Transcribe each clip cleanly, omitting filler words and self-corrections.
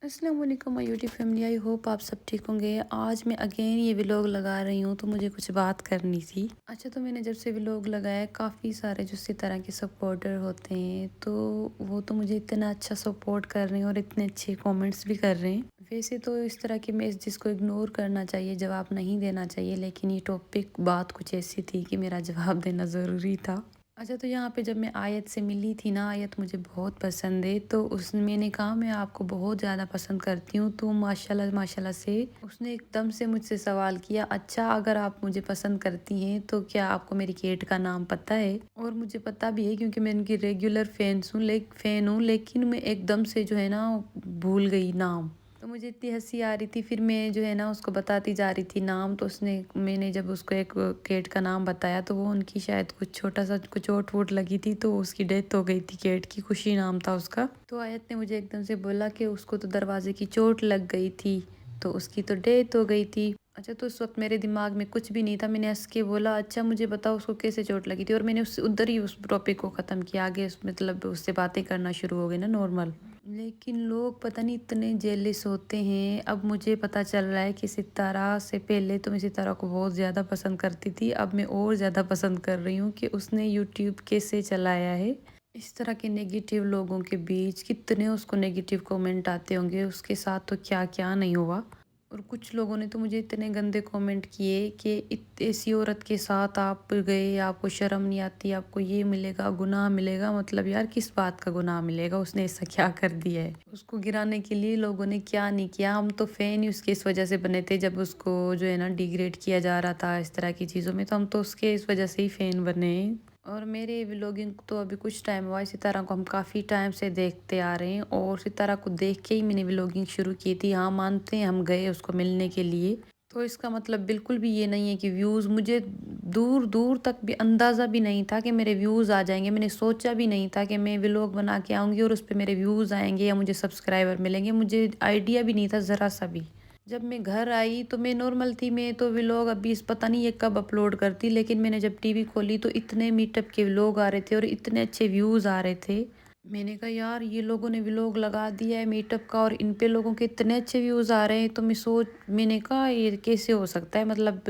अस्सलाम वालेकुम my YouTube family. I hope आप सब ठीक होंगे। आज मैं अगेन ये व्लॉग लगा रही हूँ तो मुझे कुछ बात करनी थी। अच्छा, तो मैंने जब से व्लॉग लगाया काफ़ी सारे जो इसी तरह के सपोर्टर होते हैं तो वो तो मुझे इतना अच्छा सपोर्ट कर रहे हैं और इतने अच्छे कमेंट्स भी कर रहे हैं। वैसे तो इस तरह के मैसेजेस को इग्नोर करना चाहिए, जवाब नहीं देना चाहिए, लेकिन ये टॉपिक बात कुछ ऐसी थी कि मेरा जवाब देना ज़रूरी था। अच्छा, तो यहाँ पे जब मैं आयत से मिली थी ना, आयत मुझे बहुत पसंद है, तो उसने मैंने कहा मैं आपको बहुत ज़्यादा पसंद करती हूँ, तो माशाल्लाह माशाल्लाह से उसने एकदम से मुझसे सवाल किया, अच्छा अगर आप मुझे पसंद करती हैं तो क्या आपको मेरी केट का नाम पता है? और मुझे पता भी है क्योंकि मैं इनकी रेगुलर फ़ैन हूँ, लेकिन मैं एकदम से जो है ना भूल गई नाम। तो मुझे इतनी हँसी आ रही थी, फिर मैं जो है ना उसको बताती जा रही थी नाम, तो मैंने जब उसको एक कैट का नाम बताया तो वो उनकी शायद कुछ छोटा-सा कुछ चोट-वोट लगी थी, तो उसकी डेथ हो गई थी कैट की, खुशी नाम था उसका। तो आयत ने मुझे एकदम से बोला कि उसको तो दरवाज़े की चोट लग गई थी, तो उसकी तो डेथ हो गई थी। अच्छा, तो उस वक़्त मेरे दिमाग में कुछ भी नहीं था, मैंने हँस के बोला, अच्छा मुझे बताओ उसको कैसे चोट लगी थी? और मैंने उस उधर ही उस टॉपिक को ख़त्म किया, आगे मतलब उससे बातें करना शुरू हो गई ना नॉर्मल। लेकिन लोग पता नहीं इतने जेलिस होते हैं। अब मुझे पता चल रहा है कि सितारा से पहले तो मैं सितारा को बहुत ज़्यादा पसंद करती थी, अब मैं और ज़्यादा पसंद कर रही हूँ कि उसने यूट्यूब कैसे चलाया है। इस तरह के नेगेटिव लोगों के बीच कितने उसको नेगेटिव कमेंट आते होंगे, उसके साथ तो क्या क्या नहीं हुआ। और कुछ लोगों ने तो मुझे इतने गंदे कमेंट किए कि ऐसी औरत के साथ आप गए, आपको शर्म नहीं आती, आपको ये मिलेगा, गुनाह मिलेगा। मतलब यार किस बात का गुनाह मिलेगा, उसने ऐसा क्या कर दिया है? उसको गिराने के लिए लोगों ने क्या नहीं किया। हम तो फैन ही उसके इस वजह से बने थे, जब उसको जो है ना डिग्रेड किया जा रहा था इस तरह की चीज़ों में, तो हम तो उसके इस वजह से ही फैन बने हैं। और मेरे व्लॉगिंग तो अभी कुछ टाइम हुआ है, सितारा को हम काफ़ी टाइम से देखते आ रहे हैं और सितारा को देख के ही मैंने व्लॉगिंग शुरू की थी। हाँ, मानते हैं हम गए उसको मिलने के लिए, तो इसका मतलब बिल्कुल भी ये नहीं है कि व्यूज़ मुझे दूर दूर तक भी अंदाज़ा भी नहीं था कि मेरे व्यूज़ आ जाएंगे। मैंने सोचा भी नहीं था कि मैं व्लॉग बना के आऊँगी और उस पर मेरे व्यूज़ आएंगे या मुझे सब्सक्राइबर मिलेंगे। मुझे आइडिया भी नहीं था ज़रा सा भी। जब मैं घर आई तो मैं नॉर्मल थी, मैं तो व्लॉग अभी इस पता नहीं ये कब अपलोड करती, लेकिन मैंने जब टीवी खोली तो इतने मीटअप के व्लॉग आ रहे थे और इतने अच्छे व्यूज़ आ रहे थे। मैंने कहा यार ये लोगों ने व्लॉग लगा दिया है मीटअप का और इन पे लोगों के इतने अच्छे व्यूज़ आ रहे हैं, तो मैंने कहा ये कैसे हो सकता है? मतलब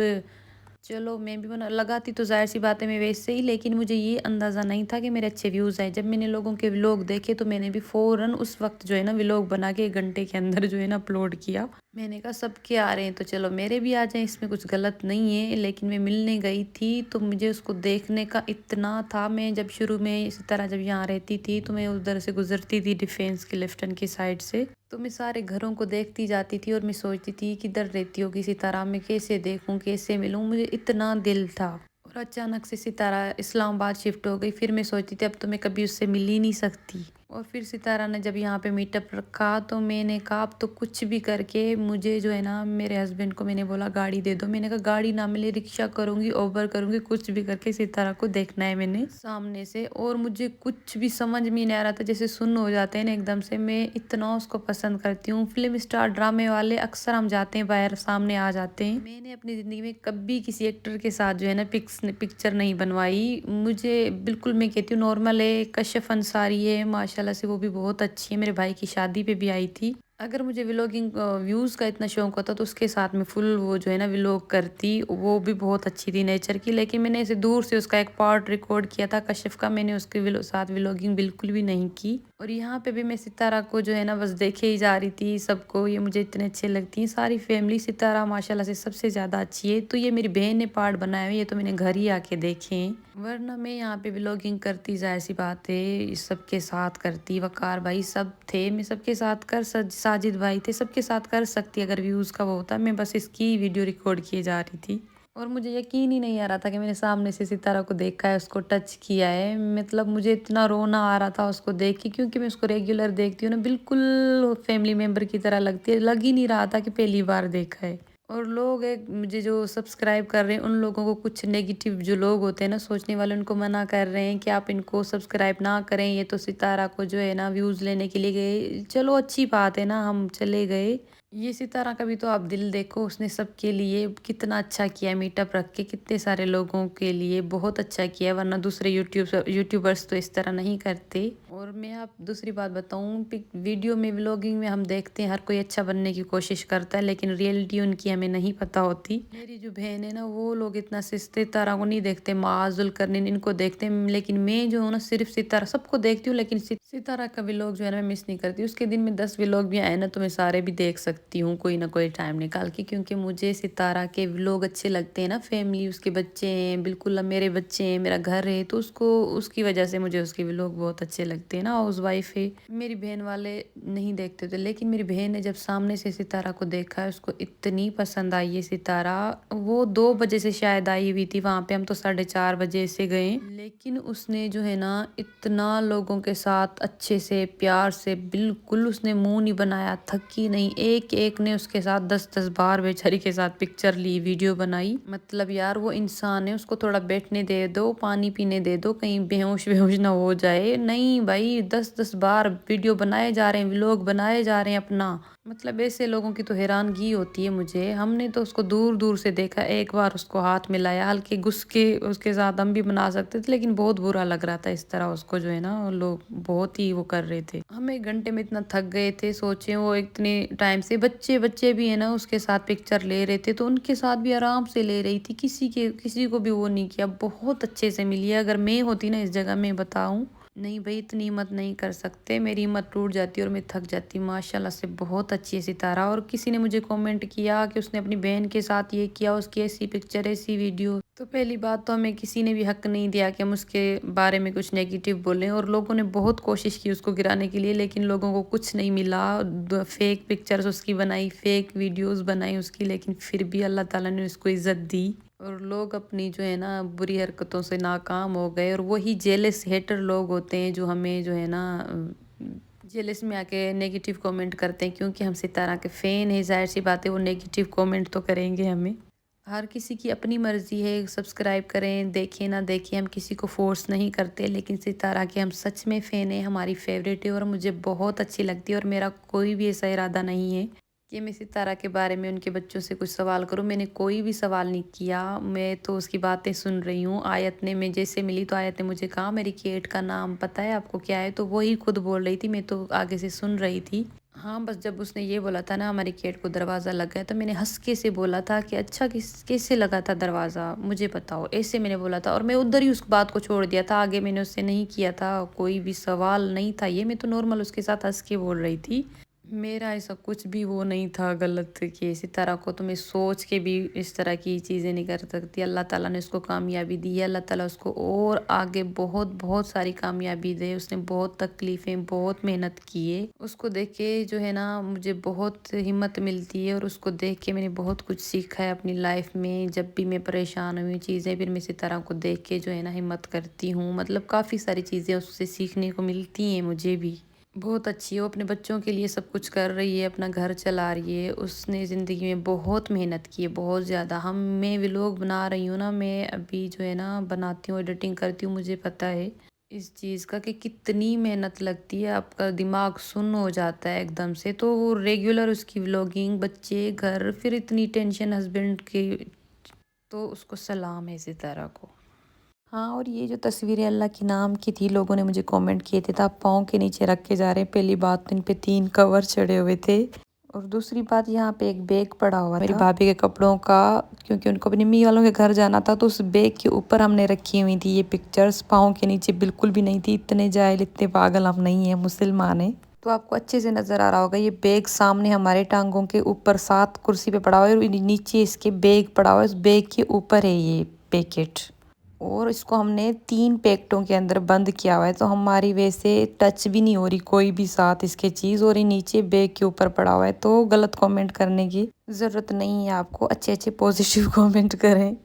चलो मैं भी बना लगाती तो ज़ाहिर-सी बात है मैं वैसे ही, लेकिन मुझे ये अंदाज़ा नहीं था कि मेरे अच्छे व्यूज़ आए। जब मैंने लोगों के व्लॉग देखे तो मैंने भी फ़ौरन उस वक़्त जो है ना व्लॉग बना के 1 घंटे के अंदर जो है ना अपलोड किया। मैंने कहा सबके आ रहे हैं तो चलो मेरे भी आ जाएँ, इसमें कुछ गलत नहीं है। लेकिन मैं मिलने गई थी तो मुझे उसको देखने का इतना था। मैं जब शुरू में इसी तरह जब यहाँ रहती थी तो मैं उधर से गुज़रती थी डिफेंस की लेफ्टन की साइड से। तो मैं सारे घरों को देखती जाती थी और मैं सोचती थी किधर रहती होगी सितारा, मैं कैसे देखूं, कैसे मिलूं, मुझे इतना दिल था। और अचानक से सितारा इस्लामाबाद शिफ्ट हो गई। फिर मैं सोचती थी अब तो मैं कभी उससे मिल ही नहीं सकती। और फिर सितारा ने जब यहाँ पे मीटअप रखा तो मैंने कहा अब तो कुछ भी करके मुझे जो है ना, मेरे हस्बैंड को मैंने बोला गाड़ी दे दो। मैंने कहा गाड़ी ना मिले रिक्शा करूँगी, ओबर करूँगी, कुछ भी करके सितारा को देखना है मैंने सामने से। और मुझे कुछ भी समझ में नहीं आ रहा था, जैसे सुन्न हो जाते हैं ना एकदम से। मैं इतना उसको पसंद करती हूँ। फिल्म स्टार ड्रामे वाले अक्सर हम जाते हैं बाहर, सामने आ जाते हैं। मैंने अपनी ज़िंदगी में कभी किसी एक्टर के साथ जो है ना पिक्चर नहीं बनवाई। मुझे बिल्कुल, मैं कहती हूँ नॉर्मल है। कशिफ अंसारी है माशाल्लाह से, वो भी बहुत अच्छी है, मेरे भाई की शादी पे भी आई थी। अगर मुझे व्लॉगिंग व्यूज़ का इतना शौक होता तो उसके साथ में फुल वो जो है ना व्लॉग करती, वो भी बहुत अच्छी थी नेचर की। लेकिन मैंने ऐसे दूर से उसका एक पार्ट रिकॉर्ड किया था कशिफ का, मैंने उसके साथ व्लॉगिंग बिल्कुल भी नहीं की। और यहाँ पे भी मैं सितारा को जो है ना बस देखे ही जा रही थी सबको, ये मुझे इतने अच्छे लगती हैं सारी फैमिली। सितारा माशाल्लाह से सबसे ज़्यादा अच्छी है। तो ये मेरी बहन ने पार्ट बनाया हुआ है, ये तो मैंने घर ही आके देखे हैं। वरना मैं यहाँ पे व्लॉगिंग करती, ज़ाहिर सी बात है सबके साथ करती, वकार भाई सब थे, मैं सबके साथ साजिद भाई थे, सबके साथ कर सकती अगर व्यूज़ का वो होता। मैं बस इसकी वीडियो रिकॉर्ड किए जा रही थी। और मुझे यकीन ही नहीं आ रहा था कि मैंने सामने से सितारा को देखा है, उसको टच किया है। मतलब मुझे इतना रोना आ रहा था उसको देख के, क्योंकि मैं उसको रेगुलर देखती हूँ ना, बिल्कुल फैमिली मेम्बर की तरह लगती है। लग ही नहीं रहा था कि पहली बार देखा है। और लोग एक मुझे जो सब्सक्राइब कर रहे हैं उन लोगों को, कुछ नेगेटिव जो लोग होते हैं ना सोचने वाले, उनको मना कर रहे हैं कि आप इनको सब्सक्राइब ना करें, ये तो सितारा को जो है ना व्यूज़ लेने के लिए गए। चलो अच्छी बात है ना, हम चले गए। ये सितारा का भी तो आप दिल देखो, उसने सबके लिए कितना अच्छा किया है, मीटअप रख के कितने सारे लोगों के लिए बहुत अच्छा किया है, वरना दूसरे यूट्यूबर्स तो इस तरह नहीं करते। और मैं आप दूसरी बात बताऊं, वीडियो में व्लॉगिंग में हम देखते हैं हर कोई अच्छा बनने की कोशिश करता है, लेकिन रियलिटी उनकी हमें नहीं पता होती। मेरी जो बहन है ना, वो लोग इतना सितारा को नहीं देखते, माजुल करने इनको देखते हैं, लेकिन मैं जो हूँ ना सिर्फ सितारा सबको देखती हूँ, लेकिन सितारा का व्लॉग जो है ना मैं मिस नहीं करती। उसके दिन में 10 व्लॉग भी आए ना तो मैं सारे भी देख सकती हूँ कोई ना कोई टाइम निकाल के, क्योंकि मुझे सितारा के व्लॉग अच्छे लगते हैं ना। फैमिली, उसके बच्चे हैं, बिल्कुल अब मेरे बच्चे हैं, मेरा घर है, तो उसको उसकी वजह से मुझे उसके व्लॉग बहुत अच्छे लगते हैं ना। हाउस वाइफ है। मेरी बहन वाले नहीं देखते थे, लेकिन मेरी बहन ने जब सामने से सितारा को देखा है, उसको इतनी पसंद आई है सितारा। वो 2 बजे से शायद आई हुई थी वहां पे, हम तो 4:30 बजे से गए, लेकिन उसने जो है ना इतना लोगों के साथ अच्छे से प्यार से, बिल्कुल उसने मुंह नहीं बनाया, थकी नहीं। एक एक ने उसके साथ 10-10 बार बेचारी के साथ पिक्चर ली, वीडियो बनाई। मतलब यार वो इंसान है, उसको थोड़ा बैठने दे दो, पानी पीने दे दो, कहीं बेहोश बेहोश ना हो जाए। नहीं भाई, 10-10 बार वीडियो बनाए जा रहे हैं, व्लॉग बनाए जा रहे हैं अपना। मतलब ऐसे लोगों की तो हैरानगी होती है मुझे। हमने तो उसको दूर दूर से देखा, एक बार उसको हाथ मिलाया, हल्के गुस्से उसके साथ हम भी बना सकते थे, लेकिन बहुत बुरा लग रहा था इस तरह उसको जो है ना लोग बहुत ही वो कर रहे थे। हम 1 घंटे में इतना थक गए थे, सोचे वो इतने टाइम से बच्चे बच्चे भी है ना उसके साथ पिक्चर ले रहे थे, तो उनके साथ भी आराम से ले रही थी, किसी को भी वो नहीं किया, बहुत अच्छे से मिली है। अगर मैं होती ना इस जगह में बताऊं, नहीं भाई इतनी हिम्मत नहीं कर सकते, मेरी हिम्मत टूट जाती और मैं थक जाती। माशाल्लाह से बहुत अच्छी है सितारा। और किसी ने मुझे कमेंट किया कि उसने अपनी बहन के साथ ये किया, उसकी ऐसी पिक्चर ऐसी वीडियो। तो पहली बात तो हमें किसी ने भी हक नहीं दिया कि हम उसके बारे में कुछ नेगेटिव बोलें, और लोगों ने बहुत कोशिश की उसको गिराने के लिए, लेकिन लोगों को कुछ नहीं मिला। फेक पिक्चर्स उसकी बनाई, फेक वीडियोस बनाई उसकी, लेकिन फिर भी अल्लाह ताला ने उसको इज्जत दी। और लोग अपनी जो है ना बुरी हरकतों से नाकाम हो गए, और वही जेलस हेटर लोग होते हैं जो हमें जो है ना जेलस में आके नेगेटिव कमेंट करते हैं, क्योंकि हम सितारा के फैन है, जाहिर सी बात है वो नेगेटिव कमेंट तो करेंगे हमें। हर किसी की अपनी मर्जी है, सब्सक्राइब करें देखें ना देखें, हम किसी को फोर्स नहीं करते, लेकिन सितारा के हम सच में फ़ैन है, हमारी फेवरेट है और मुझे बहुत अच्छी लगती है। और मेरा कोई भी ऐसा इरादा नहीं है कि मैं सितारा के बारे में उनके बच्चों से कुछ सवाल करूं। मैंने कोई भी सवाल नहीं किया, मैं तो उसकी बातें सुन रही हूँ। आयत ने, मैं जैसे मिली तो आयत ने मुझे कहा मेरी केट का नाम पता है आपको क्या है, तो वही खुद बोल रही थी, मैं तो आगे से सुन रही थी। हाँ, बस जब उसने ये बोला था ना हमारी केट को दरवाज़ा लग गया, तो मैंने हंस के से बोला था कि अच्छा कैसे लगा था दरवाज़ा मुझे बताओ, ऐसे मैंने बोला था। और मैं उधर ही उस बात को छोड़ दिया था, आगे मैंने उससे नहीं किया था, कोई भी सवाल नहीं था ये, मैं तो नॉर्मल उसके साथ हंस के बोल रही थी। मेरा ऐसा कुछ भी वो नहीं था गलत कि सितारा को तो मैं सोच के भी इस तरह की चीज़ें नहीं कर सकती। अल्लाह ताला ने उसको कामयाबी दी है, अल्लाह ताला उसको और आगे बहुत बहुत सारी कामयाबी दे। उसने बहुत तकलीफ़ें, बहुत मेहनत की है। उसको देख के जो है ना मुझे बहुत हिम्मत मिलती है, और उसको देख के मैंने बहुत कुछ सीखा है अपनी लाइफ में। जब भी मैं परेशान हुई चीज़ें, फिर मैं सितारा को देख के जो है ना हिम्मत करती हूँ। मतलब काफ़ी सारी चीज़ें उससे सीखने को मिलती हैं मुझे भी। बहुत अच्छी है, वो अपने बच्चों के लिए सब कुछ कर रही है, अपना घर चला रही है। उसने ज़िंदगी में बहुत मेहनत की है, बहुत ज़्यादा। मैं व्लॉग बना रही हूँ ना, मैं अभी जो है ना बनाती हूँ, एडिटिंग करती हूँ, मुझे पता है इस चीज़ का कि कितनी मेहनत लगती है। आपका दिमाग सुन्न हो जाता है एकदम से। तो वो रेगुलर उसकी व्लॉगिंग, बच्चे, घर, फिर इतनी टेंशन हस्बैंड की, तो उसको सलाम है सितारा को। हाँ, और ये जो तस्वीरें अल्लाह के नाम की थी, लोगों ने मुझे कमेंट किए थे, तो आप पाँव के नीचे रख के जा रहे हैं। पहली बात तो इन पे 3 कवर चढ़े हुए थे, और दूसरी बात यहाँ पे एक बैग पड़ा हुआ मेरी भाभी के कपड़ों का, क्योंकि उनको अपनी मम्मी वालों के घर जाना था, तो उस बैग के ऊपर हमने रखी हुई थी ये पिक्चर्स। पाँव के नीचे बिल्कुल भी नहीं थी। इतने जाहिल, इतने पागल हम नहीं है, मुसलमान है। तो आपको अच्छे से नजर आ रहा होगा, ये बैग सामने हमारे टांगों के ऊपर 7 कुर्सी पे पड़ा हुआ है, और नीचे इसके बैग पड़ा हुआ है, उस बैग के ऊपर है ये पैकेट। और इसको हमने 3 पैकेटों के अंदर बंद किया हुआ है, तो हमारी वैसे टच भी नहीं हो रही कोई भी साथ इसके चीज़, और ये नीचे बैग के ऊपर पड़ा हुआ है। तो गलत कमेंट करने की ज़रूरत नहीं है आपको, अच्छे अच्छे पॉजिटिव कमेंट करें।